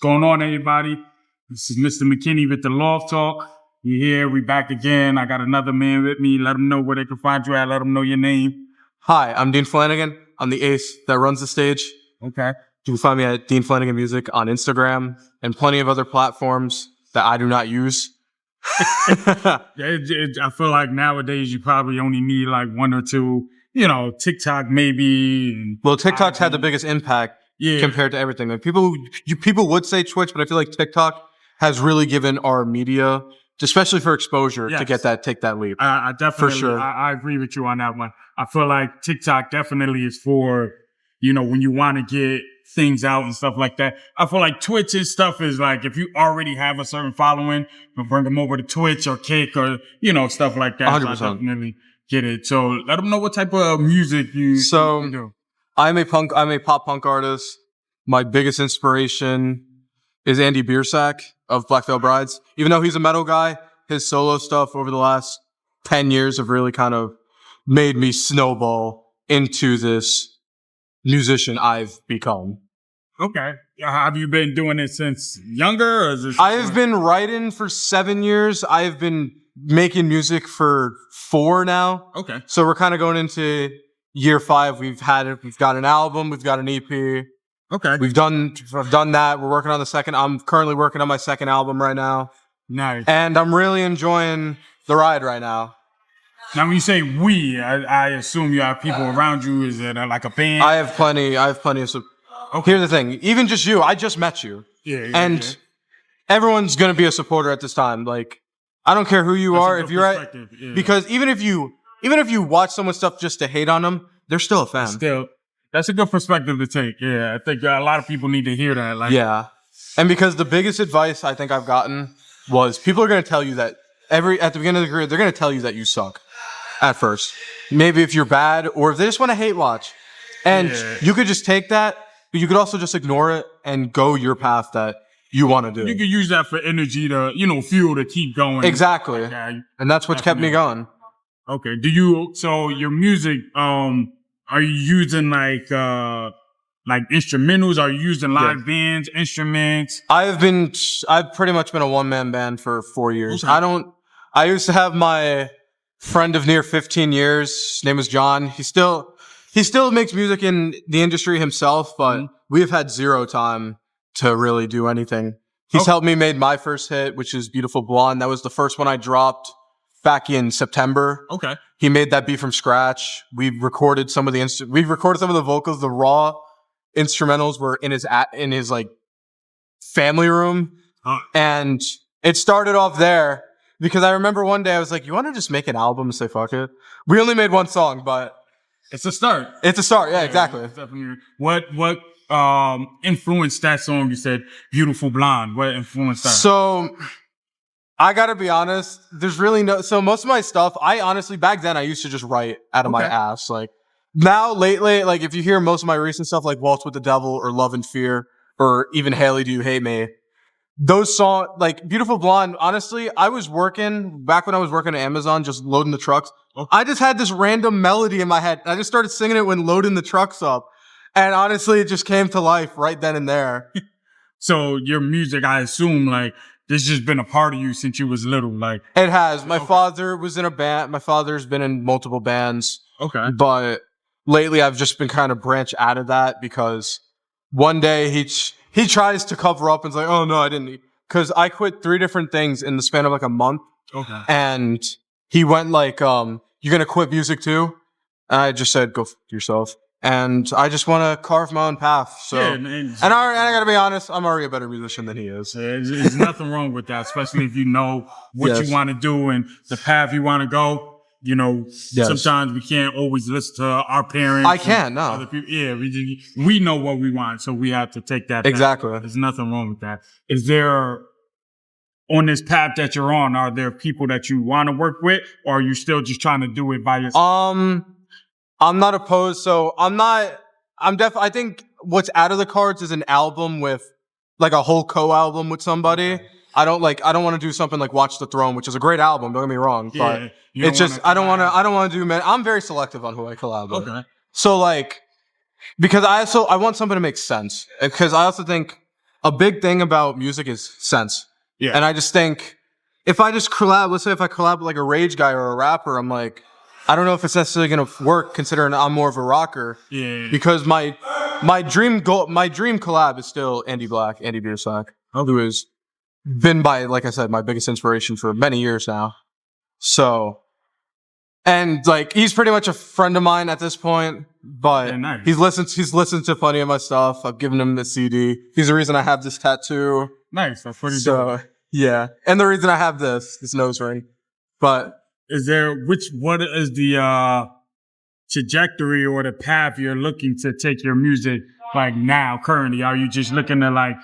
going on, everybody? This is Mr. McKinney with the Loft Talk. You here? We back again. I got another man with me. Let them know where they can find you at. Let them know your name. Hi, I'm Dean Flanagan. I'm the ace that runs the stage. Okay. You can find me at Dean Flanagan Music on Instagram and plenty of other platforms that I do not use. I feel like nowadays you probably only need like one or two, TikTok maybe. Well, TikTok's had the biggest impact compared to everything. Like people would say Twitch, but I feel like TikTok has really given our media, especially for exposure, to take that leap. I definitely, for sure. I agree with you on that one. I feel like TikTok definitely is for, when you want to get things out and stuff like that. I feel like Twitch's stuff is like, if you already have a certain following, you bring them over to Twitch or Kick or, stuff like that. 100%. So I definitely get it. So let them know what type of music you do. I'm a pop punk artist. My biggest inspiration is Andy Biersack of Black Veil Brides. Even though he's a metal guy, his solo stuff over the last 10 years have really kind of made me snowball into this musician I've become. Okay. Have you been doing it since younger? Or is this I've been writing for 7 years. I've been making music for 4 now. Okay. So we're kind of going into year 5. We've got an album. We've got an EP. Okay. I've done that. We're working on the second. I'm currently working on my second album right now. Nice. And I'm really enjoying the ride right now. Now, when you say we, I assume you have people around you. Is it like a band? I have plenty of. Okay. Here's the thing. Even just you, I just met you. And everyone's gonna be a supporter at this time. Like, I don't care who you are. If you're at, because even if you watch someone's stuff just to hate on them, they're still a fan. That's a good perspective to take. Yeah, I think a lot of people need to hear that. And because the biggest advice I think I've gotten was people are going to tell you that at the beginning of the career, they're going to tell you that you suck at first. Maybe if you're bad or if they just want to hate watch. And you could just take that, but you could also just ignore it and go your path that you want to do. You could use that for energy to, fuel to keep going. Exactly. And that's what kept me going. Okay. So your music, are you using like instrumentals? Are you using live bands, instruments? I've pretty much been a one-man band for 4 years. Okay. I used to have my friend of near 15 years. His name was John. He still makes music in the industry himself, but we have had zero time to really do anything. He's helped me make my first hit, which is Beautiful Blonde. That was the first one I dropped back in September. Okay. He made that beat from scratch. We recorded some of the vocals. The raw instrumentals were in his like family room. And it started off there because I remember one day I was like, you want to just make an album and say fuck it? We only made one song, but it's a start. Yeah, exactly. Definitely. What influenced that song? You said Beautiful Blonde. What influenced that? So I gotta be honest, there's really so most of my stuff, I honestly, back then I used to just write out of my ass. Like now, lately, like if you hear most of my recent stuff, like Waltz with the Devil or Love and Fear, or even Haley, Do You Hate Me? Those songs, like Beautiful Blonde, honestly, back when I was working at Amazon, just loading the trucks. I just had this random melody in my head. I just started singing it when loading the trucks up. And honestly, it just came to life right then and there. So your music, I assume, like, this has just been a part of you since you was little, like. It has. My father was in a band. My father's been in multiple bands. Okay. But lately, I've just been kind of branched out of that because one day he tries to cover up and is like, "Oh no, I didn't," because I quit 3 different things in the span of like a month. Okay. And he went like, "You're gonna quit music too?" And I just said, "Go f yourself." And I just want to carve my own path. So, and I gotta be honest, I'm already a better musician than he is. There's nothing wrong with that, especially if you know what you want to do and the path you want to go. Sometimes we can't always listen to our parents. I can't, no. Other people. Yeah, we know what we want, so we have to take that. Exactly. There's nothing wrong with that. Is there, on this path that you're on, are there people that you want to work with, or are you still just trying to do it by yourself? I'm not opposed. So I think what's out of the cards is an album with like a whole co-album with somebody. I don't want to do something like Watch the Throne, which is a great album. Don't get me wrong, but it's just, I don't want to do, man. I'm very selective on who I collab with. Okay. So like, because I want something to make sense. Because I also think a big thing about music is sense. Yeah. And I just think if I just collab, let's say if I collab with like a rage guy or a rapper, I'm like, I don't know if it's necessarily going to work considering I'm more of a rocker. Yeah. Because my dream collab is still Andy Biersack, who has been like I said, my biggest inspiration for many years now. So, and like, he's pretty much a friend of mine at this point, but Yeah, nice. he's listened to plenty of my stuff. I've given him the CD. He's the reason I have this tattoo. Nice. That's pretty dope. So, yeah. And the reason I have this nose ring. But what is the trajectory or the path you're looking to take your music like now currently? Are you just looking to like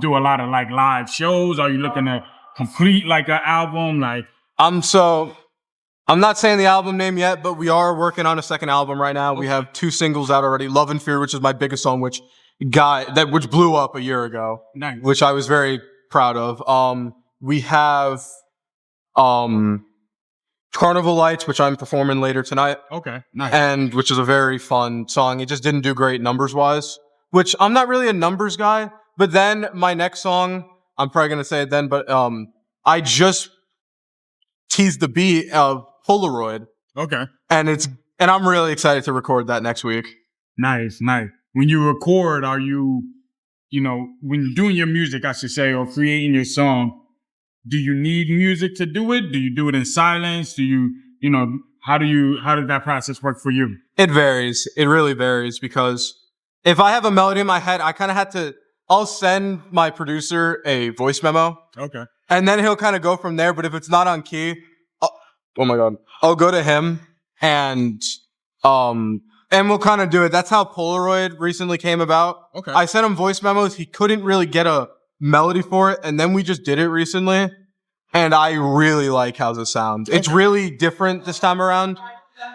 do a lot of like live shows? Are you looking to complete like an album? Like I'm not saying the album name yet, but we are working on a second album right now. We have 2 singles out already. Love and Fear, which is my biggest song, which blew up a year ago. Nice. Which I was very proud of. We have Carnival Lights, which I'm performing later tonight. Okay. Nice. And which is a very fun song. It just didn't do great numbers wise, which I'm not really a numbers guy. But then my next song, I'm probably going to say it then, but I just teased the beat of Polaroid. Okay. And I'm really excited to record that next week. Nice. When you record, are you when you're doing your music, I should say, or creating your song, do you need music to do it? Do you do it in silence? Do you how does that process work for you? It varies. It really varies because if I have a melody in my head, I kind of I'll send my producer a voice memo. Okay. And then he'll kind of go from there. But if it's not on key, oh my God, I'll go to him and we'll kind of do it. That's how Polaroid recently came about. Okay. I sent him voice memos. He couldn't really get a melody for it. And then we just did it recently. And I really like how this sounds. It's really different this time around.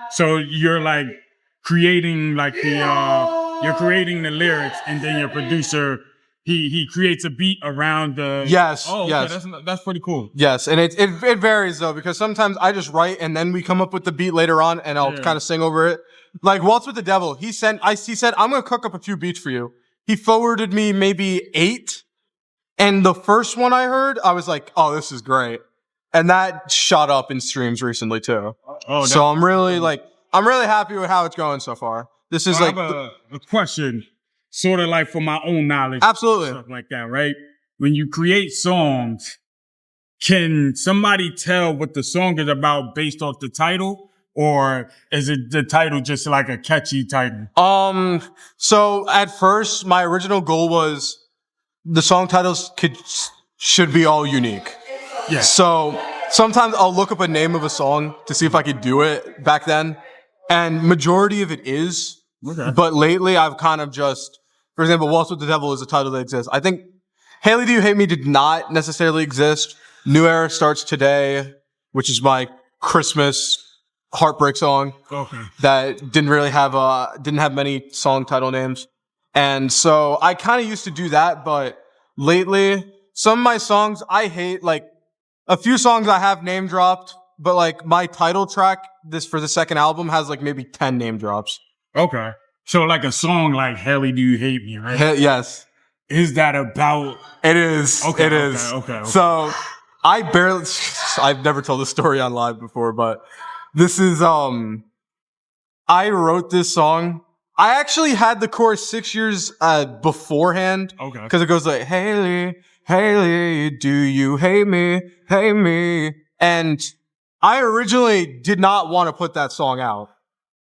So you're like creating like you're creating the lyrics and then your producer, he creates a beat around the... Yes. Oh, okay. Yes. That's pretty cool. Yes. And it varies though, because sometimes I just write and then we come up with the beat later on and I'll kind of sing over it. Like Waltz with the Devil. He said, I'm going to cook up a few beats for you. He forwarded me maybe 8. And the first one I heard, I was like, oh, this is great. And that shot up in streams recently too. Oh, so I'm really happy with how it's going so far. This is I have a question, sort of like for my own knowledge. Absolutely. Stuff like that, right? When you create songs, can somebody tell what the song is about based off the title? Or is it the title just like a catchy title? So at first, my original goal was the song titles should be all unique. Yeah. So sometimes I'll look up a name of a song to see if I could do it back then. And majority of it is. Okay. But lately I've kind of just, for example, Waltz with the Devil is a title that exists. I think Haley, Do You Hate Me did not necessarily exist. New Era Starts Today, which is my Christmas heartbreak song. Okay. That didn't have many song title names. And so I kind of used to do that, but lately, some of my songs I hate, like a few songs I have name dropped, but like my title track for the second album has like maybe 10 name drops. Okay. So like a song like Haley, Do You Hate Me, right? Yes. Is that about? It is. Okay. It is. Okay. So I've never told this story on live before, but this is, I wrote this song. I actually had the chorus 6 years beforehand. Okay. Because it goes like, Haley, Haley, do you hate me? Hate me. And I originally did not want to put that song out.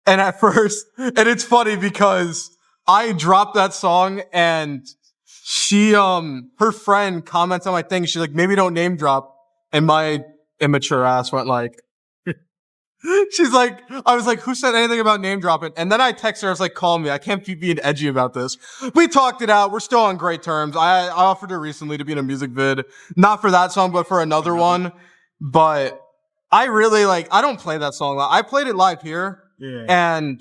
And at first, and it's funny because I dropped that song and she, her friend comments on my thing. She's like, maybe don't name drop. And my immature ass went like, she's like, I was like, who said anything about name dropping? And then I texted her, I was like, call me. I can't be being edgy about this. We talked it out. We're still on great terms. I offered her recently to be in a music vid. Not for that song, but for another one. But I really I don't play that song live. I played it live here. Yeah. And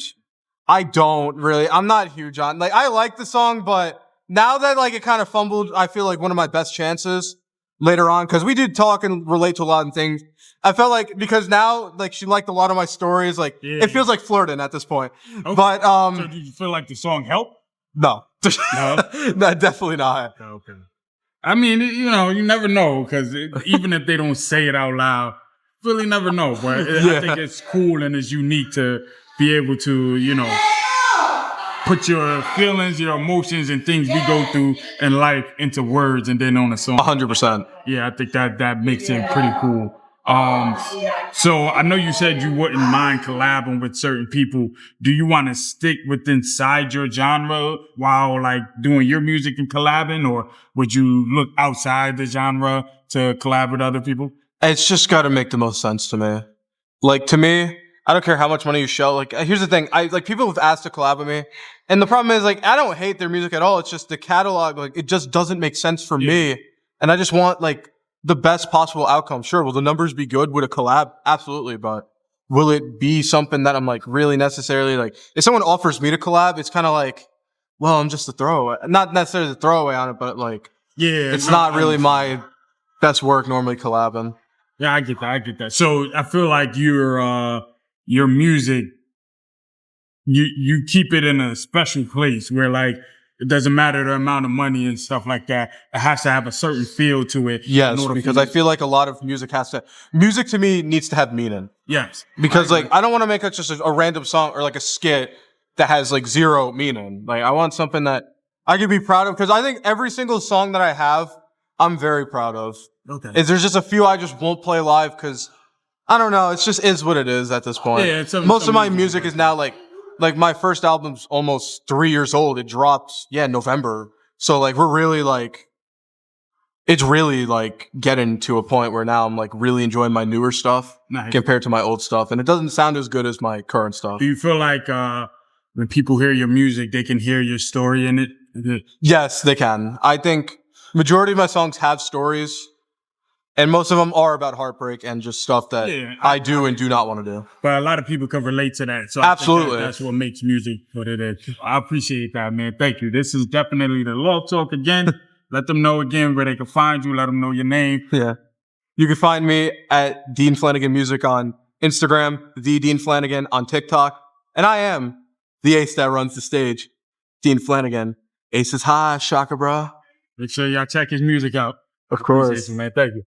I'm not huge on, I like the song, but now that it kind of fumbled, I feel like one of my best chances later on, because we did talk and relate to a lot of things. I felt like, because now, she liked a lot of my stories, it feels like flirting at this point. Okay. But, so did you feel like the song helped? No. No? No, definitely not. Okay. I mean, you never know, because even if they don't say it out loud, really never know. But I think it's cool and it's unique to be able to, put your feelings, your emotions, and things we go through in life into words and then on a song. 100%. Yeah, I think that makes it pretty cool. So I know you said you wouldn't mind collabing with certain people. Do you want to stick with inside your genre while like doing your music and collabing, or would you look outside the genre to collab with other people? It's just got to make the most sense to me. Like, to me, I don't care how much money you show. Like, here's the thing. People have asked to collab with me. And the problem is, like, I don't hate their music at all. It's just the catalog, like, it just doesn't make sense for me. And I just want, like, the best possible outcome. Sure, will the numbers be good with a collab? Absolutely. But will it be something that I'm, like, really necessarily, like, if someone offers me to collab, it's kind of like, well, I'm just a throwaway. Not necessarily the throwaway on it, but, like, it's not really my best work normally collabing. Yeah, I get that. So I feel like your music, you keep it in a special place where like it doesn't matter the amount of money and stuff like that. It has to have a certain feel to it. Yes, because I feel like a lot of music to me needs to have meaning. Yes. Because like I don't want to make just a random song or like a skit that has like zero meaning. Like I want something that I could be proud of, because I think every single song that I have, I'm very proud of. Okay. There's just a few I just won't play live because I don't know. It's just is what it is at this point. Yeah, most of my music is now like my first album's almost 3 years old. It drops November. So like we're really like it's really like getting to a point where now I'm like really enjoying my newer stuff compared to my old stuff, and it doesn't sound as good as my current stuff. Do you feel like when people hear your music, they can hear your story in it? Yes, they can. I think majority of my songs have stories. And most of them are about heartbreak and just stuff that I do and do not want to do. But a lot of people can relate to that. So absolutely, that's what makes music what it is. I appreciate that, man. Thank you. This is definitely the Loft Talk again. Let them know again where they can find you. Let them know your name. Yeah. You can find me at Dean Flanagan Music on Instagram, the Dean Flanagan on TikTok. And I am the ace that runs the stage, Dean Flanagan. Ace is high, shaka bra. Make sure y'all check his music out. Of course. Man. Thank you.